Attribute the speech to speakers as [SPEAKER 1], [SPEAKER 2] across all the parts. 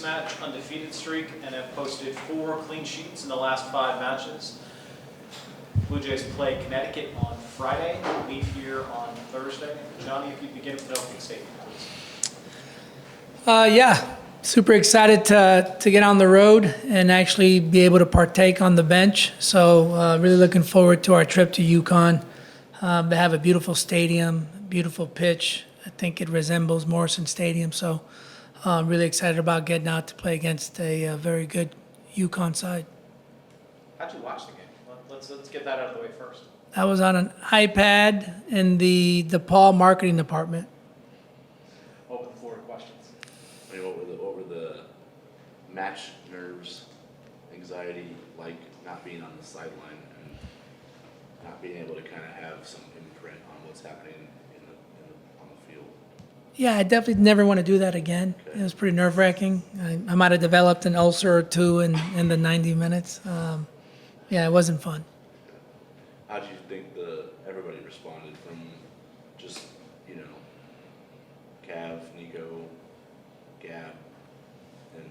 [SPEAKER 1] 6-match undefeated streak and have posted 4 clean sheets in the last 5 matches. Bluejays play Connecticut on Friday, leave here on Thursday. Johnny, if you begin with an opening statement, please.
[SPEAKER 2] Yeah, super excited to get on the road and actually be able to partake on the bench. So really looking forward to our trip to UConn. They have a beautiful stadium, beautiful pitch. I think it resembles Morrison Stadium. So really excited about getting out to play against a very good UConn side.
[SPEAKER 1] How'd you watch the game? Let's get that out of the way first.
[SPEAKER 2] I was on an iPad in the DePaul marketing department.
[SPEAKER 1] Open the floor to questions.
[SPEAKER 3] I mean, what were the match nerves, anxiety like not being on the sideline and not being able to kind of have some imprint on what's happening on the field?
[SPEAKER 2] Yeah, I definitely never want to do that again.
[SPEAKER 3] Okay.
[SPEAKER 2] It was pretty nerve-wracking. I might have developed an ulcer or two in the 90 minutes. Yeah, it wasn't fun.
[SPEAKER 3] How do you think everybody responded from just, Cav, Nico, Gab, and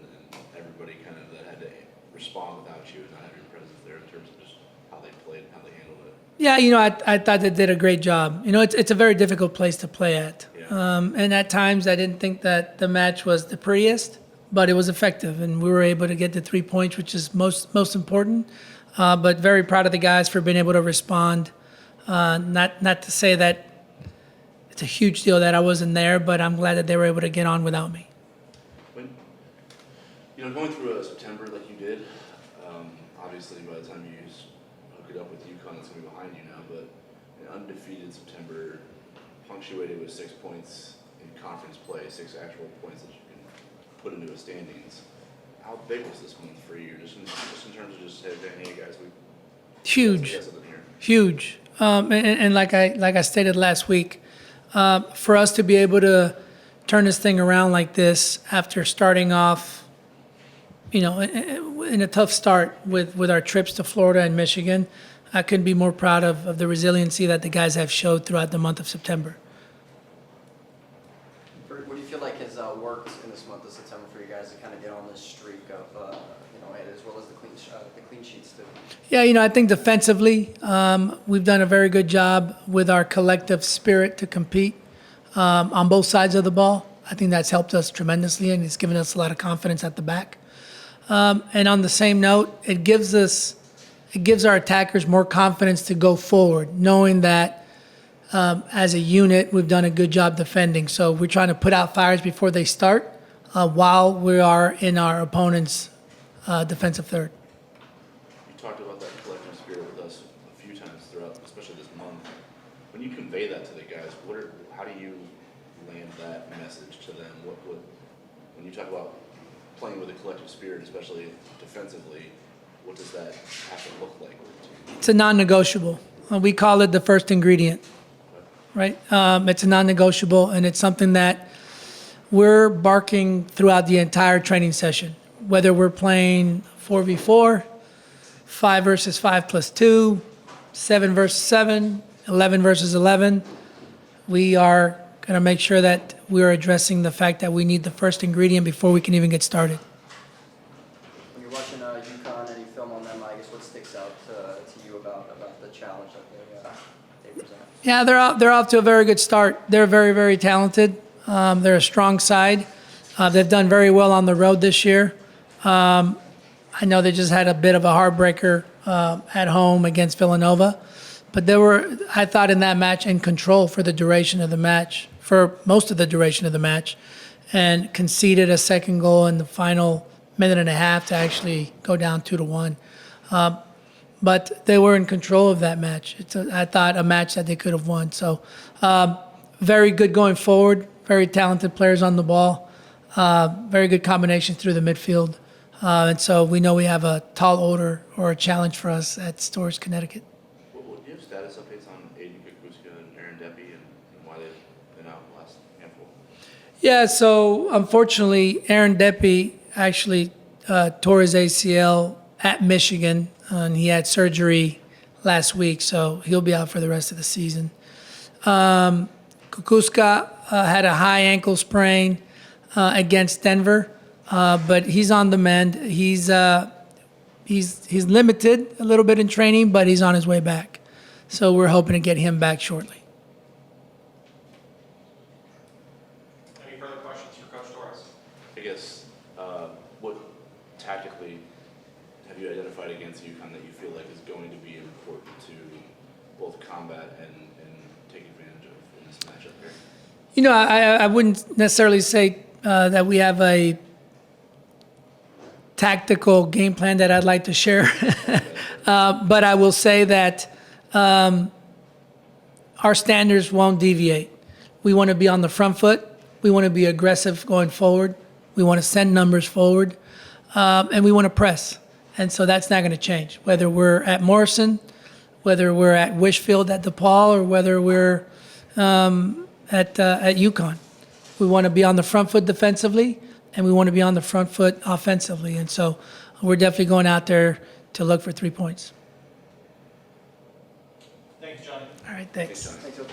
[SPEAKER 3] everybody kind of that had to respond without you and not having your presence there in terms of just how they played and how they handled it?
[SPEAKER 2] Yeah, I thought they did a great job. It's a very difficult place to play at.
[SPEAKER 3] Yeah.
[SPEAKER 2] And at times I didn't think that the match was the prettiest, but it was effective, and we were able to get the 3 points, which is most important. But very proud of the guys for being able to respond. Not to say that it's a huge deal that I wasn't there, but I'm glad that they were able to get on without me.
[SPEAKER 3] When, going through a September like you did, obviously by the time you hook it up with UConn, it's going to be behind you now, but an undefeated September punctuated with 6 points in conference play, 6 actual points that you can put into a standings. How big was this month for you, just in terms of just saying, hey guys,
[SPEAKER 2] Huge.
[SPEAKER 3] here.
[SPEAKER 2] Huge. And like I stated last week, for us to be able to turn this thing around like this after starting off, in a tough start with our trips to Florida and Michigan, I couldn't be more proud of the resiliency that the guys have showed throughout the month of September.
[SPEAKER 4] What do you feel like has worked in this month of September for you guys to kind of get on this streak of, as well as the clean sheets too?
[SPEAKER 2] Yeah, I think defensively, we've done a very good job with our collective spirit to compete on both sides of the ball. I think that's helped us tremendously, and it's given us a lot of confidence at the back. And on the same note, it gives our attackers more confidence to go forward, knowing that as a unit, we've done a good job defending. So we're trying to put out fires before they start while we are in our opponent's defensive third.
[SPEAKER 3] You talked about that collective spirit with us a few times throughout, especially this month. When you convey that to the guys, how do you land that message to them? When you talk about playing with a collective spirit, especially defensively, what does that have to look like?
[SPEAKER 2] It's a non-negotiable. We call it the first ingredient, right? It's a non-negotiable, and it's something that we're barking throughout the entire training session, whether we're playing 4v4, 5 versus 5 plus 2, 7 versus 7, 11 versus 11. We are going to make sure that we're addressing the fact that we need the first ingredient before we can even get started.
[SPEAKER 4] When you're watching UConn and you film on them, I guess what sticks out to you about the challenge that they present?
[SPEAKER 2] Yeah, they're off to a very good start. They're very, very talented. They're a strong side. They've done very well on the road this year. I know they just had a bit of a heartbreaker at home against Villanova, but they were, I thought, in that match in control for the duration of the match, for most of the duration of the match, and conceded a second goal in the final minute and a half to actually go down 2-1. But they were in control of that match. I thought, a match that they could have won. So very good going forward, very talented players on the ball, very good combination through the midfield. And so we know we have a tall order or a challenge for us at Storrs, Connecticut.
[SPEAKER 3] Do you have status updates on Aiden Kukuska and Aaron Deppy and why they've been out the last handful?
[SPEAKER 2] Yeah, so unfortunately, Aaron Deppy actually tore his ACL at Michigan, and he had surgery last week, so he'll be out for the rest of the season. Kukuska had a high ankle sprain against Denver. but he's on the mend. He's limited a little bit in training, but he's on his way back. So we're hoping to get him back shortly.
[SPEAKER 1] Any further questions for Coach Torres?
[SPEAKER 3] I guess, what tactically have you identified against UConn that you feel like is going to be important to both combat and take advantage of in this matchup here?
[SPEAKER 2] You know, I wouldn't necessarily say that we have a tactical game plan that I'd like to share, but I will say that our standards won't deviate. We want to be on the front foot. We want to be aggressive going forward. We want to send numbers forward, and we want to press. And so that's not going to change, whether we're at Morrison, whether we're at Wishfield at DePaul, or whether we're at UConn. We want to be on the front foot defensively, and we want to be on the front foot offensively. And so we're definitely going out there to look for 3 points.
[SPEAKER 1] Thanks, Johnny.
[SPEAKER 2] All right, thanks.
[SPEAKER 3] Thanks, Johnny.
[SPEAKER 4] Thanks, Coach.